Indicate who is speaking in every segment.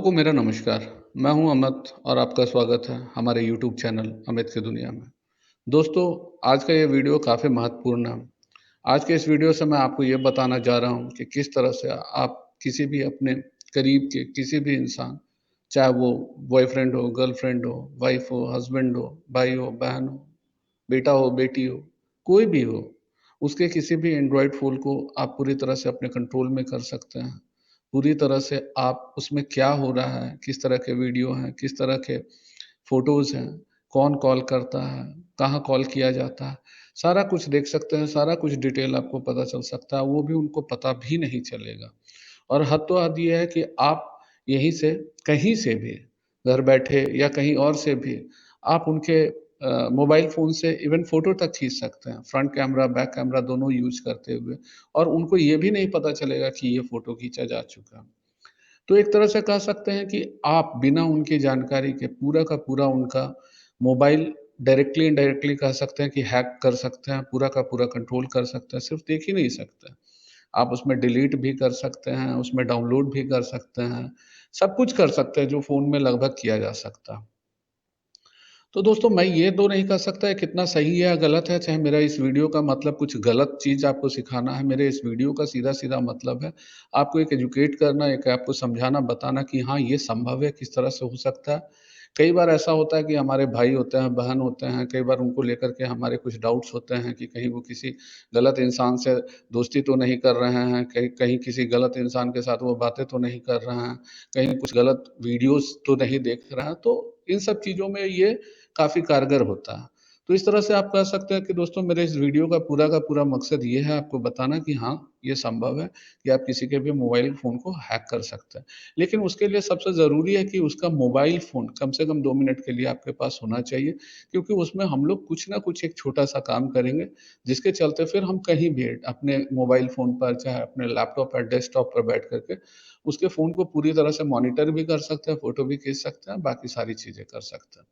Speaker 1: को मेरा नमस्कार। मैं हूं अमित और आपका स्वागत है हमारे यूट्यूब चैनल अमित की दुनिया में। दोस्तों, आज का ये वीडियो काफ़ी महत्वपूर्ण है। आज के इस वीडियो से मैं आपको ये बताना जा रहा हूं कि किस तरह से आप किसी भी अपने करीब के किसी भी इंसान, चाहे वो बॉयफ्रेंड हो, गर्लफ्रेंड हो, वाइफ हो, हस्बैंड हो, भाई हो, बहन हो, बेटा हो, बेटी हो, कोई भी हो, उसके किसी भी एंड्रॉयड फ़ोन को आप पूरी तरह से अपने कंट्रोल में कर सकते हैं। पूरी तरह से आप उसमें क्या हो रहा है, किस तरह के वीडियो हैं, किस तरह के फ़ोटोज़ हैं, कौन कॉल करता है, कहाँ कॉल किया जाता है, सारा कुछ देख सकते हैं, सारा कुछ डिटेल आपको पता चल सकता है, वो भी उनको पता भी नहीं चलेगा। और हद तो हद ये है कि आप यहीं से, कहीं से भी, घर बैठे या कहीं और से भी आप उनके मोबाइल फ़ोन से इवन फ़ोटो तक खींच सकते हैं, फ्रंट कैमरा, बैक कैमरा दोनों यूज़ करते हुए और उनको ये भी नहीं पता चलेगा कि ये फ़ोटो खींचा जा चुका है। तो एक तरह से कह सकते हैं कि आप बिना उनकी जानकारी के पूरा का पूरा उनका मोबाइल डायरेक्टली इनडायरेक्टली कह सकते हैं कि हैक कर सकते हैं, पूरा का पूरा कंट्रोल कर सकते हैं, सिर्फ़ देख ही नहीं सकते। आप उसमें डिलीट भी कर सकते हैं, उसमें डाउनलोड भी कर सकते हैं, सब कुछ कर सकते हैं जो फ़ोन में लगभग किया जा सकता है। तो दोस्तों, मैं ये तो नहीं कह सकता है कितना सही है या गलत है, चाहे मेरा इस वीडियो का मतलब कुछ गलत चीज़ आपको सिखाना है। मेरे इस वीडियो का सीधा-सीधा मतलब है, आपको एक एजुकेट करना, एक आपको समझाना, बताना कि हाँ, ये संभव है, किस तरह से हो सकता है। कई बार ऐसा होता है कि हमारे भाई होते हैं, बहन होते हैं, कई बार उनको लेकर के हमारे कुछ डाउट्स होते हैं कि कहीं वो किसी गलत इंसान से दोस्ती तो नहीं कर रहे हैं, कहीं कहीं किसी गलत इंसान के साथ वो बातें तो नहीं कर रहे हैं, कहीं कुछ गलत वीडियोज़ तो नहीं देख रहे हैं। तो इन सब चीज़ों में ये काफ़ी कारगर होता है। तो इस तरह से आप कह सकते हैं कि दोस्तों, मेरे इस वीडियो का पूरा मकसद ये है आपको बताना कि हाँ, ये संभव है कि आप किसी के भी मोबाइल फ़ोन को हैक कर सकते हैं। लेकिन उसके लिए सबसे ज़रूरी है कि उसका मोबाइल फ़ोन कम से कम 2 मिनट के लिए आपके पास होना चाहिए, क्योंकि उसमें हम लोग कुछ न कुछ एक छोटा-सा काम करेंगे, जिसके चलते फिर हम कहीं भी अपने मोबाइल फ़ोन पर, चाहे अपने लैपटॉप या डेस्कटॉप पर बैठ कर के उसके फ़ोन को पूरी तरह से मॉनिटर भी कर सकते हैं, फ़ोटो भी खींच सकते हैं, बाकी सारी चीज़ें कर सकते हैं।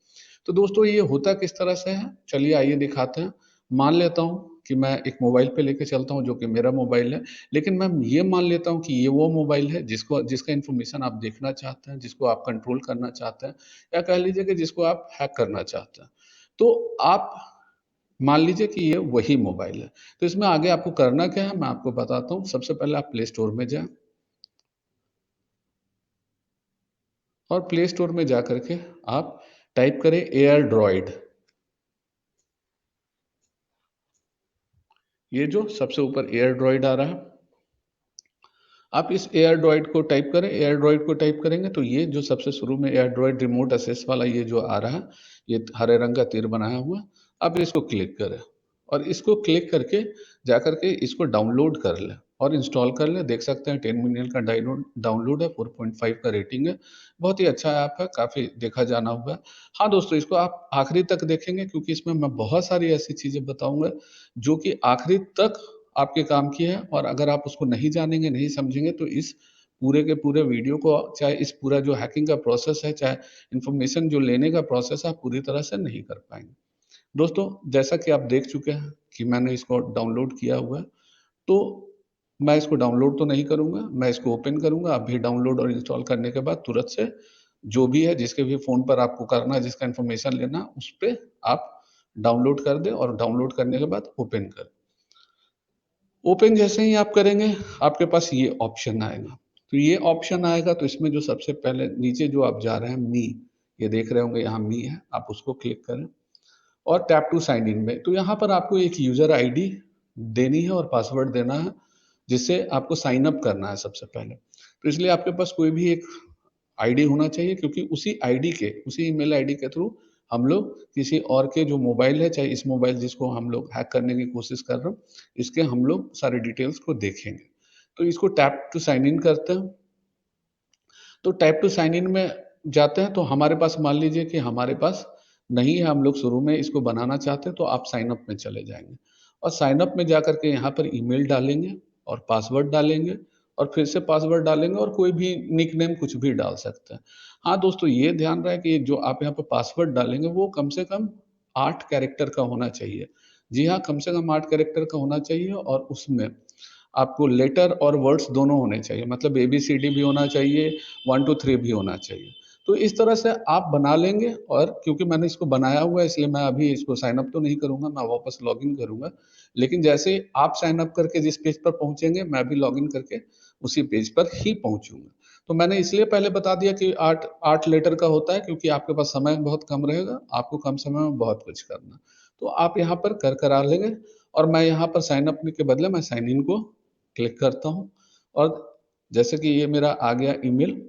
Speaker 1: तो दोस्तों, ये होता किस तरह से है? चलिए आइए दिखाते हैं। मान लेता हूँ कि मैं एक मोबाइल पे लेके चलता हूँ जो कि मेरा मोबाइल है, लेकिन मैं ये मान लेता हूँ कि ये वो मोबाइल है जिसका इन्फॉर्मेशन आप देखना चाहते हैं, जिसको आप कंट्रोल करना चाहते हैं या कह लीजिए कि जिसको आप हैक करना चाहते हैं। तो आप मान लीजिए कि ये वही मोबाइल है। तो इसमें आगे आपको करना क्या है, मैं आपको बताता हूँ। सबसे पहले आप प्ले स्टोर में जाएँ और प्ले स्टोर में जाकर के आप टाइप करें एयर ड्रॉइड। ये जो सबसे ऊपर एयर ड्रॉइड आ रहा है, आप इस एयर ड्रॉइड को टाइप करें। एयर ड्रॉइड को टाइप करेंगे तो ये जो सबसे शुरू में एयर ड्रॉइड रिमोट असेस वाला ये जो आ रहा है, ये हरे रंग का तीर बनाया हुआ है, आप इसको क्लिक करें और इसको क्लिक करके जाकर के इसको डाउनलोड कर लें और इंस्टॉल कर लें। देख सकते हैं 10 मिलियन का डाइनोड डाउनलोड है, 4.5 का रेटिंग है। बहुत ही अच्छा ऐप है, काफ़ी देखा जाना हुआ है। हाँ दोस्तों, इसको आप आखिरी तक देखेंगे क्योंकि इसमें मैं बहुत सारी ऐसी चीज़ें बताऊँगा जो कि आखिरी तक आपके काम की है, और अगर आप उसको नहीं जानेंगे, नहीं समझेंगे तो इस पूरे के पूरे वीडियो को, चाहे इस पूरा जो हैकिंग का प्रोसेस है, चाहे इन्फॉर्मेशन जो लेने का प्रोसेस है, आप पूरी तरह से नहीं कर पाएँगे। दोस्तों, जैसा कि आप देख चुके हैं कि मैंने इसको डाउनलोड किया हुआ है, तो मैं इसको डाउनलोड तो नहीं करूँगा, मैं इसको ओपन करूँगा। अभी डाउनलोड और इंस्टॉल करने के बाद तुरंत से जो भी है, जिसके भी फ़ोन पर आपको करना है, जिसका इन्फॉर्मेशन लेना है, उस पे आप डाउनलोड कर दें और डाउनलोड करने के बाद ओपन करें। ओपन जैसे ही आप करेंगे, आपके पास ये ऑप्शन आएगा। तो ये ऑप्शन आएगा तो इसमें जो सबसे पहले नीचे जो आप जा रहे हैं मी, ये देख रहे होंगे यहाँ मी है, आप उसको क्लिक करें और टैप टू साइन इन में। तो यहाँ पर आपको एक यूज़र आईडी देनी है और पासवर्ड देना है, जिससे आपको साइन अप करना है सबसे पहले। तो इसलिए आपके पास कोई भी एक आईडी होना चाहिए, क्योंकि उसी ईमेल आईडी के थ्रू हम लोग किसी और के जो मोबाइल है, चाहे इस मोबाइल जिसको हम लोग हैक करने की कोशिश कर रहे हो, इसके हम लोग सारे डिटेल्स को देखेंगे। तो इसको टैप टू साइन इन करते हैं। तो टैप टू साइन इन में जाते हैं तो हमारे पास मान लीजिए कि हमारे पास नहीं है, हम लोग शुरू में इसको बनाना चाहते हैं, तो आप साइन अप में चले जाएँगे और साइन अप में जाकर के यहाँ पर ईमेल डालेंगे और पासवर्ड डालेंगे और फिर से पासवर्ड डालेंगे और कोई भी निकनेम कुछ भी डाल सकते हैं। हाँ दोस्तों, ये ध्यान रहे कि जो आप यहाँ पे पासवर्ड डालेंगे वो कम से कम 8 कैरेक्टर का होना चाहिए। जी हाँ, कम से कम 8 कैरेक्टर का होना चाहिए और उसमें आपको लेटर और वर्ड्स दोनों होने चाहिए, मतलब ABCD भी होना चाहिए, 1 2 3 भी होना चाहिए। तो इस तरह से आप बना लेंगे, और क्योंकि मैंने इसको बनाया हुआ है इसलिए मैं अभी इसको साइन अप तो नहीं करूँगा, मैं वापस लॉगिन करूँगा। लेकिन जैसे ही आप साइन अप करके जिस पेज पर पहुँचेंगे, मैं भी लॉगिन करके उसी पेज पर ही पहुँचूँगा। तो मैंने इसलिए पहले बता दिया कि 8 लेटर का होता है, क्योंकि आपके पास समय बहुत कम रहेगा, आपको कम समय में बहुत कुछ करना। तो आप यहाँ पर करा लेंगे, और मैं यहाँ पर साइन अप के बदले मैं साइन इन को क्लिक करता हूँ, और जैसे कि ये मेरा आ गया ईमेल,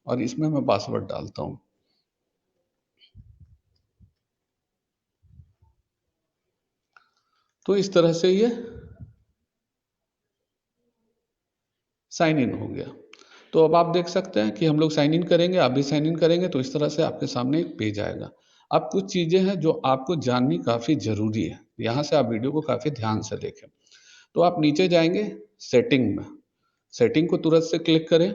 Speaker 1: और इसमें मैं पासवर्ड डालता हूँ। तो इस तरह से ये साइन इन हो गया। तो अब आप देख सकते हैं कि हम लोग साइन इन करेंगे, आप भी साइन इन करेंगे, तो इस तरह से आपके सामने एक पेज आएगा। अब कुछ चीज़ें हैं जो आपको जाननी काफ़ी ज़रूरी है। यहाँ से आप वीडियो को काफ़ी ध्यान से देखें। तो आप नीचे जाएँगे सेटिंग में, सेटिंग को तुरंत से क्लिक करें,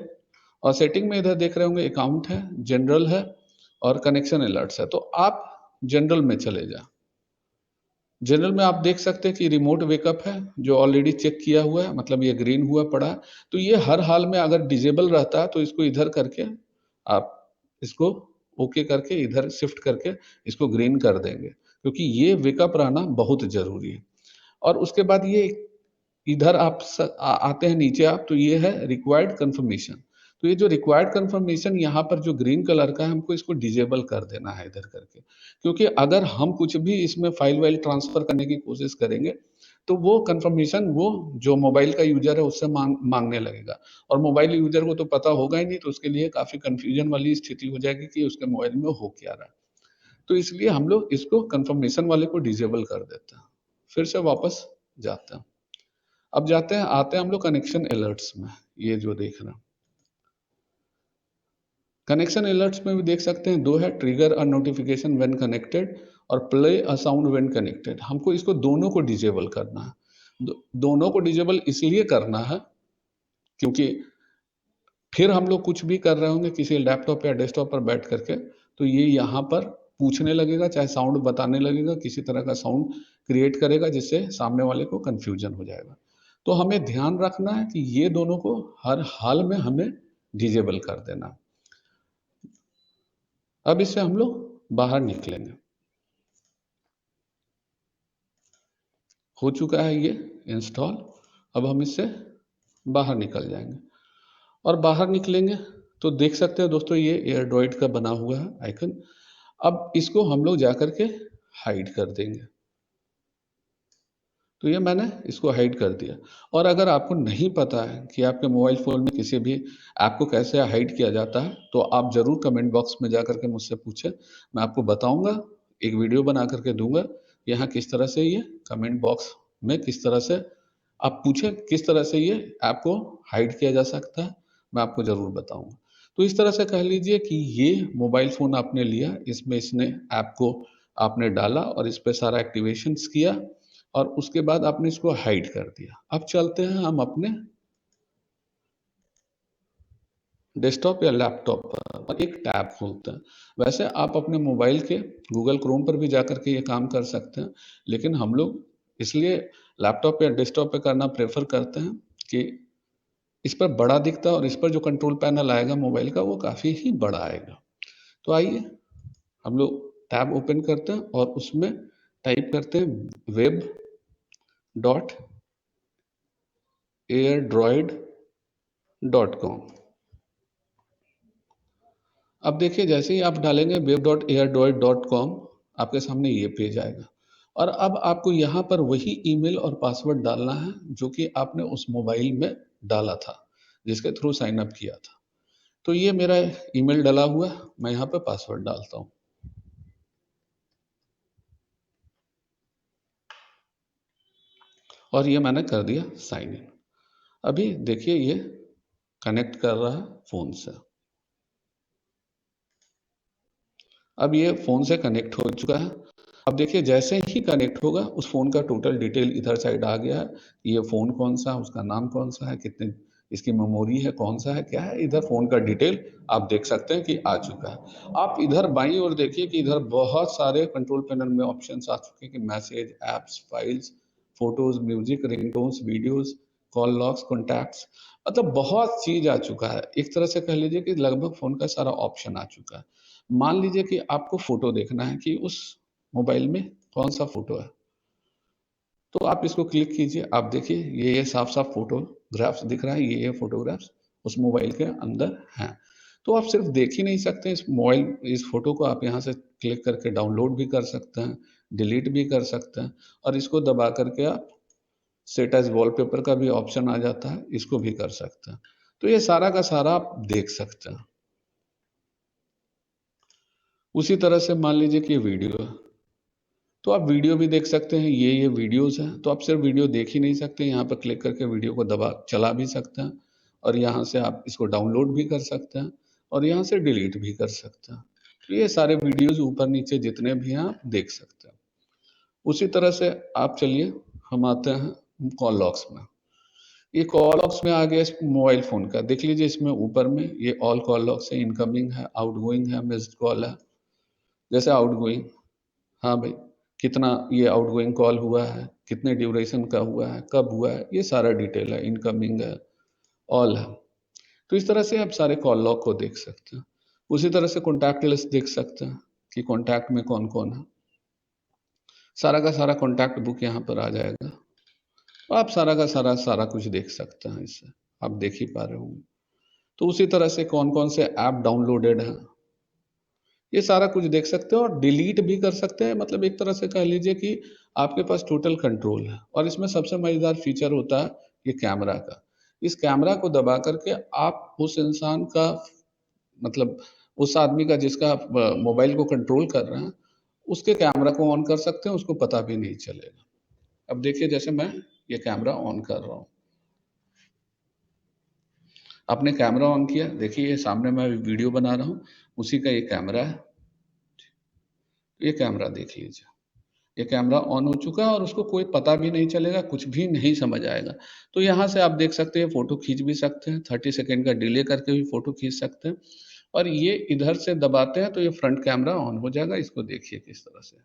Speaker 1: और सेटिंग में इधर देख रहे होंगे अकाउंट है, जनरल है और कनेक्शन अलर्ट्स है। तो आप जनरल में चले जाएँ। जनरल में आप देख सकते हैं कि रिमोट वेकअप है, जो ऑलरेडी चेक किया हुआ है, मतलब ये ग्रीन हुआ पड़ा है। तो ये हर हाल में अगर डिसेबल रहता है तो इसको इधर करके आप इसको ओके करके इधर शिफ्ट करके इसको ग्रीन कर देंगे, क्योंकि ये वेकअप रहना बहुत ज़रूरी है। और उसके बाद ये इधर आप आते हैं नीचे आप, तो ये है रिक्वायर्ड कंफर्मेशन। तो ये जो रिक्वायर्ड कंफर्मेशन यहाँ पर जो ग्रीन कलर का है, हमको इसको डिसेबल कर देना है इधर करके, क्योंकि अगर हम कुछ भी इसमें फाइल वाइल ट्रांसफर करने की कोशिश करेंगे, तो वो कंफर्मेशन वो जो मोबाइल का यूजर है उससे मांगने लगेगा, और मोबाइल यूजर को तो पता होगा ही नहीं, तो उसके लिए काफी कंफ्यूजन वाली स्थिति हो जाएगी कि उसके मोबाइल में हो क्या रहा है। तो इसलिए हम लोग इसको कंफर्मेशन वाले को डिसेबल कर देते हैं। फिर से वापस जाते हैं। अब जाते हैं आते हैं हम लोग कनेक्शन अलर्ट्स में। ये जो देख रहे हैं कनेक्शन अलर्ट्स में भी देख सकते हैं, दो है, trigger a notification when connected और play a sound when connected. हमको इसको दोनों को डिसेबल करना है। दोनों को डिसेबल इसलिए करना है क्योंकि फिर हम लोग कुछ भी कर रहे होंगे किसी लैपटॉप या डेस्कटॉप पर बैठ करके, तो ये यहाँ पर पूछने लगेगा, चाहे साउंड बताने लगेगा, किसी तरह का साउंड क्रिएट करेगा जिससे सामने वाले को कंफ्यूजन हो जाएगा। तो हमें ध्यान रखना है कि ये दोनों को हर हाल में हमें डिसेबल कर देना। अब इससे हम लोग बाहर निकलेंगे। हो चुका है ये इंस्टॉल। अब हम इससे बाहर निकल जाएंगे, और बाहर निकलेंगे तो देख सकते हैं दोस्तों, ये एयरड्रॉइड का बना हुआ है आइकन। अब इसको हम लोग जाकर के हाइड कर देंगे। तो ये मैंने इसको हाइड कर दिया। और अगर आपको नहीं पता है कि आपके मोबाइल फ़ोन में किसी भी ऐप को कैसे हाइड किया जाता है, तो आप ज़रूर कमेंट बॉक्स में जा कर के मुझसे पूछें। मैं आपको बताऊँगा, एक वीडियो बना कर के दूँगा, यहाँ किस तरह से ये कमेंट बॉक्स में किस तरह से आप पूछें, किस तरह से ये ऐप को हाइड किया जा सकता है, मैं आपको ज़रूर बताऊँगा। तो इस तरह से कह लीजिए कि ये मोबाइल फ़ोन आपने लिया, इसमें इसने ऐप को आपने डाला और इस पे सारा एक्टिवेशंस किया, और उसके बाद आपने इसको हाइड कर दिया। अब चलते हैं हम अपने डेस्कटॉप या लैपटॉप पर और एक टैब खोलते हैं। वैसे आप अपने मोबाइल के गूगल क्रोम पर भी जाकर के ये काम कर सकते हैं, लेकिन हम लोग इसलिए लैपटॉप या डेस्कटॉप पे करना प्रेफ़र करते हैं कि इस पर बड़ा दिखता है, और इस पर जो कंट्रोल पैनल आएगा मोबाइल का वो काफ़ी ही बड़ा आएगा। तो आइए हम लोग टैब ओपन करते हैं और उसमें टाइप करते हैं web dot AirDroid dot com. अब देखिए जैसे ही आप डालेंगे web.airdroid.com, आपके सामने ये पेज आएगा, और अब आपको यहाँ पर वही ईमेल और पासवर्ड डालना है जो कि आपने उस मोबाइल में डाला था, जिसके थ्रू साइन अप किया था। तो ये मेरा ईमेल डला हुआ है, मैं यहाँ पे पासवर्ड डालता हूँ, और ये मैंने कर दिया साइन इन। अभी देखिए ये कनेक्ट कर रहा है फ़ोन से। अब ये फ़ोन से कनेक्ट हो चुका है। अब देखिए जैसे ही कनेक्ट होगा उस फ़ोन का टोटल डिटेल इधर साइड आ गया है। ये फ़ोन कौन-सा है, उसका नाम कौन-सा है, कितने इसकी मेमोरी है, कौन-सा है, क्या है, इधर फ़ोन का डिटेल आप देख सकते हैं कि आ चुका है। आप इधर बाईं ओर देखिए कि इधर बहुत सारे कंट्रोल पैनल में ऑप्शंस आ चुके हैं कि message, apps, files, photos, music, ringtones, videos, call logs, contacts, मतलब बहुत चीज़ आ चुका है। एक तरह से कह लीजिए कि लगभग फ़ोन का सारा ऑप्शन आ चुका है। मान लीजिए कि आपको फ़ोटो देखना है कि उस मोबाइल में कौन-सा फ़ोटो है, तो आप इसको क्लिक कीजिए, आप देखिए ये साफ-साफ फ़ोटोग्राफ्स दिख रहा है, ये फ़ोटोग्राफ्स उस मोबाइल के अंदर हैं। तो आप सिर्फ़ देख ही नहीं सकते इस फ़ोटो को आप यहाँ से क्लिक करके डाउनलोड भी कर सकते हैं, डिलीट भी कर सकते हैं और इसको दबा कर के आप सेट एज़ वॉलपेपर का भी ऑप्शन आ जाता है, इसको भी कर सकते हैं। तो ये सारा का सारा आप देख सकते हैं। उसी तरह से मान लीजिए कि ये वीडियो है, तो आप वीडियो भी देख सकते हैं, ये वीडियोज़ हैं, तो आप सिर्फ वीडियो देख ही नहीं सकते, यहाँ पर क्लिक करके वीडियो को दबा चला भी सकते हैं और यहाँ से आप इसको डाउनलोड भी कर सकते हैं और यहाँ से डिलीट भी कर सकते हैं। तो ये सारे वीडियोज़ ऊपर-नीचे जितने भी हैं आप देख सकते हैं। उसी तरह से आप चलिए हम आते हैं कॉल लॉग्स में। ये कॉल लॉग्स में आ गया इस मोबाइल फ़ोन का, देख लीजिए इसमें ऊपर में ये ऑल कॉल लॉग्स है, इनकमिंग है, आउटगोइंग है, मिस्ड कॉल है। जैसे आउटगोइंग, हाँ भाई, कितना ये आउटगोइंग कॉल हुआ है, कितने ड्यूरेशन का हुआ है, कब हुआ है, ये सारा डिटेल है, इनकमिंग है, ऑल है। तो इस तरह से आप सारे कॉल लॉग को देख सकते हैं। उसी तरह से कॉन्टैक्ट लिस्ट देख सकते हैं कि कॉन्टैक्ट में कौन-कौन है। सारा का सारा कॉन्टैक्ट बुक यहाँ पर आ जाएगा। तो आप सारा का सारा कुछ देख सकते हैं इससे, आप देख ही पा रहे होंगे। तो उसी तरह से कौन-कौन से ऐप डाउनलोडेड हैं, ये सारा कुछ देख सकते हैं और डिलीट भी कर सकते हैं। मतलब एक तरह से कह लीजिए कि आपके पास टोटल कंट्रोल है और इसमें सबसे मज़ेदार फीचर होता है ये कैमरा का। इस कैमरा को दबा करके आप उस इंसान का, मतलब उस आदमी का जिसका आप मोबाइल को कंट्रोल कर रहे हैं, उसके कैमरा को ऑन कर सकते हैं, उसको पता भी नहीं चलेगा। अब देखिए जैसे मैं ये कैमरा ऑन कर रहा हूँ। आपने कैमरा ऑन किया, देखिए ये सामने मैं वीडियो बना रहा हूँ, उसी का ये कैमरा है। ये कैमरा देख लीजिए। ये कैमरा ऑन हो चुका है और उसको कोई पता भी नहीं चलेगा, कुछ भी नहीं समझ आएगा। तो यहाँ से आप देख सकते हैं फ़ोटो खींच भी सकते हैं, 30 सेकंड का डिले करके भी फ़ोटो खींच सकते हैं और ये इधर से दबाते हैं तो ये फ्रंट कैमरा ऑन हो जाएगा। इसको देखिए किस तरह से।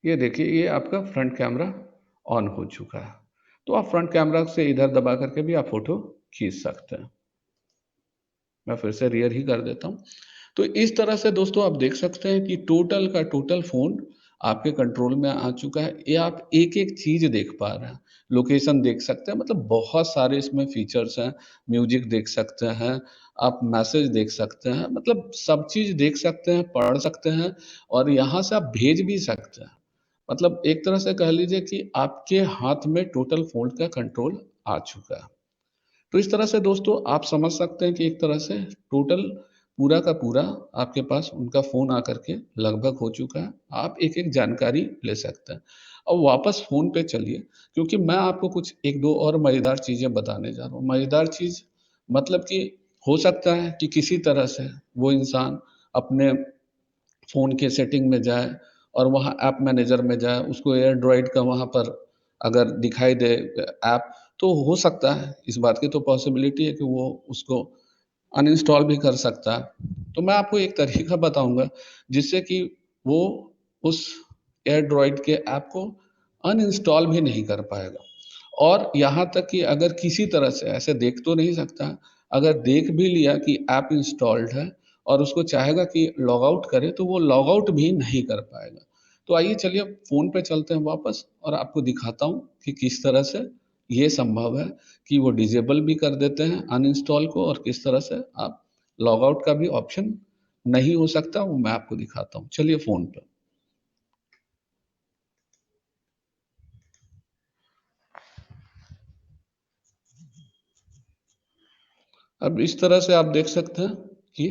Speaker 1: ये देखिए ये आपका फ्रंट कैमरा ऑन हो चुका है। तो आप फ्रंट कैमरा से इधर दबा करके भी आप फ़ोटो खींच सकते हैं। मैं फिर से रियर ही कर देता हूँ। तो इस तरह से दोस्तों आप देख सकते हैं कि टोटल का टोटल फ़ोन आपके कंट्रोल में आ चुका है। ये आप एक-एक चीज़ देख पा रहे हैं। लोकेशन देख सकते हैं, मतलब बहुत सारे इसमें फ़ीचर्स हैं। म्यूज़िक देख सकते हैं, आप मैसेज देख सकते हैं, मतलब सब चीज़ देख सकते हैं, पढ़ सकते हैं और यहाँ से आप भेज भी सकते हैं। मतलब एक तरह से कह लीजिए कि आपके हाथ में टोटल फ़ोन का कंट्रोल आ चुका है। तो इस तरह से दोस्तों आप समझ सकते हैं कि एक तरह से टोटल पूरा का पूरा आपके पास उनका फ़ोन आकर के लगभग हो चुका है। आप एक-एक जानकारी ले सकते हैं। अब वापस फ़ोन पे चलिए, क्योंकि मैं आपको कुछ 1-2 और मज़ेदार चीज़ें बताने जा रहा हूँ। मज़ेदार चीज़ मतलब कि हो सकता है कि किसी तरह से वो इंसान अपने फ़ोन के सेटिंग में जाए और वहाँ ऐप मैनेजर में जाए, उसको एंड्रॉइड का वहाँ पर अगर दिखाई दे ऐप, तो हो सकता है, इस बात की तो पॉसिबिलिटी है कि वो उसको अनइंस्टॉल भी कर सकता है। तो मैं आपको एक तरीका बताऊँगा जिससे कि वो उस एंड्रॉइड के ऐप को अनइंस्टॉल भी नहीं कर पाएगा। और यहाँ तक कि अगर किसी तरह से ऐसे देख तो नहीं सकता, अगर देख भी लिया कि ऐप इंस्टॉल्ड है और उसको चाहेगा कि लॉग आउट करे, तो वो लॉग आउट भी नहीं कर पाएगा। तो आइए चलिए फ़ोन पे चलते हैं वापस और आपको दिखाता हूँ कि किस तरह से ये संभव है कि वो डिसेबल भी कर देते हैं अनइंस्टॉल को और किस तरह से आप लॉग आउट का भी ऑप्शन नहीं हो सकता, वो मैं आपको दिखाता हूँ। चलिए फ़ोन पे। अब इस तरह से आप देख सकते हैं कि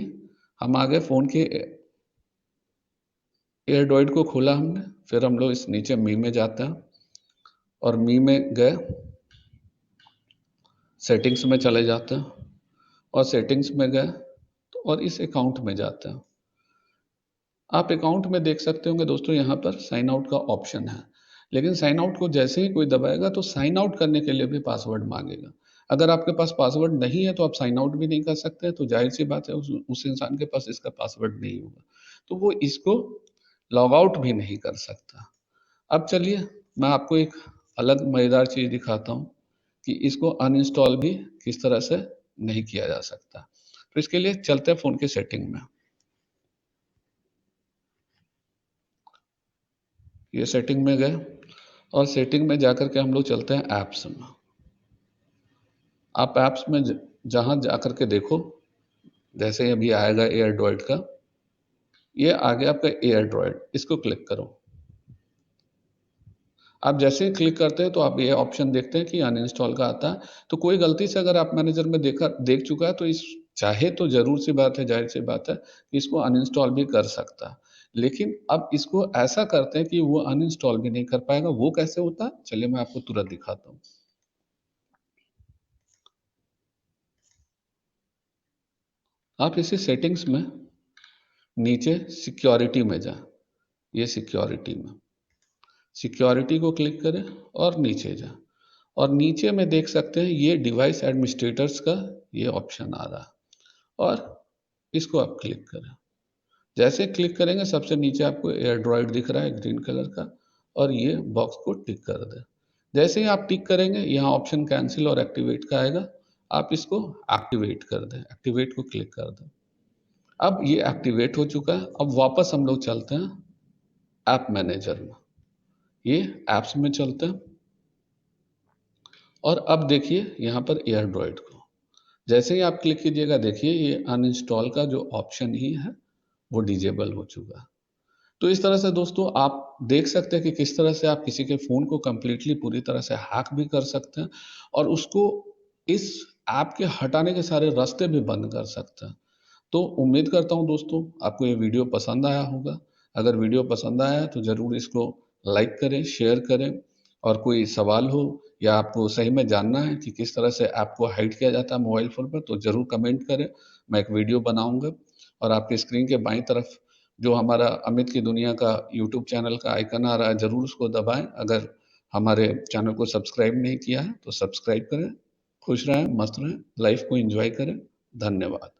Speaker 1: हम आ गए फ़ोन के एंड्रॉइड को खोला हमने, फिर हम लोग इस नीचे मी में जाते हैं और मी में गए, सेटिंग्स में चले जाते हैं और सेटिंग्स में गए तो और इस अकाउंट में जाते हैं। आप अकाउंट में देख सकते होंगे दोस्तों यहाँ पर साइन आउट का ऑप्शन है। लेकिन साइन आउट को जैसे ही कोई दबाएगा तो साइन आउट करने के लिए भी पासवर्ड माँगेगा। अगर आपके पास पासवर्ड नहीं है तो आप साइन आउट भी नहीं कर सकते, तो ज़ाहिर-सी बात है उस इंसान के पास इसका पासवर्ड नहीं होगा। तो वो इसको लॉग आउट भी नहीं कर सकता। अब चलिए मैं आपको एक अलग मज़ेदार चीज़ दिखाता हूँ कि इसको अनइंस्टॉल भी किस तरह से नहीं किया जा सकता। तो इसके लिए चलते हैं फ़ोन की सेटिंग में। ये सेटिंग में गए और सेटिंग में जाकर के हम लोग चलते हैं ऐप्स में। आप ऐप्स में जहाँ जाकर के देखो, जैसे ही अभी आएगा एयरड्रॉइड का, ये आ गया आपका एयरड्रॉइड, इसको क्लिक करो। आप जैसे ही क्लिक करते हैं तो आप ये ऑप्शन देखते हैं कि अनइंस्टॉल का आता है। तो कोई गलती से अगर ऐप मैनेजर में देख चुका है तो इस चाहे तो ज़रूर-सी बात है, ज़ाहिर-सी बात है कि इसको अनइंस्टॉल भी कर सकता है। लेकिन अब इसको ऐसा करते हैं कि वो अनइंस्टॉल भी नहीं कर पाएगा। वो कैसे होता है? चलिए मैं आपको तुरंत दिखाता हूँ। आप इसी सेटिंग्स में नीचे सिक्योरिटी में जाएँ, ये सिक्योरिटी में। सिक्योरिटी को क्लिक करें और नीचे जाएँ और नीचे में देख सकते हैं ये डिवाइस एडमिनिस्ट्रेटर्स का ये ऑप्शन आ रहा है और इसको आप क्लिक करें। जैसे क्लिक करेंगे सबसे नीचे आपको एयरड्रॉइड दिख रहा है ग्रीन कलर का और ये बॉक्स को टिक कर दें। जैसे ही आप टिक करेंगे यहाँ ऑप्शन कैंसिल और एक्टिवेट का आएगा। आप इसको एक्टिवेट कर दें, एक्टिवेट को क्लिक कर दें। अब ये एक्टिवेट हो चुका है। अब वापस हम लोग चलते हैं ऐप मैनेजर में। ये ऐप्स में चलते हैं और अब देखिए यहाँ पर एयरड्रॉइड को। जैसे ही आप क्लिक कीजिएगा देखिए ये अनइंस्टॉल का जो ऑप्शन ही है वो डिजेबल हो चुका है। तो इस तरह से दोस्तों आप देख सकते हैं कि किस तरह से आप किसी के फ़ोन को कंप्लीटली पूरी तरह से हैक भी कर सकते हैं और उसको इस ऐप के हटाने के सारे रास्ते भी बंद कर सकते हैं। तो उम्मीद करता हूँ दोस्तों आपको ये वीडियो पसंद आया होगा। अगर वीडियो पसंद आया है तो ज़रूर इसको लाइक करें, शेयर करें और कोई सवाल हो या आपको सही में जानना है कि किस तरह से ऐप को हाइड किया जाता है मोबाइल फ़ोन पर तो ज़रूर कमेंट करें। मैं एक वीडियो बनाऊँगा और आपकी स्क्रीन के बाईं तरफ जो हमारा अमित की दुनिया का यूट्यूब चैनल का आइकन आ रहा है ज़रूर उसको दबाएँ। अगर हमारे चैनल को सब्सक्राइब नहीं किया है तो सब्सक्राइब करें। खुश रहें, मस्त रहें, लाइफ़ को एन्जॉय करें। धन्यवाद।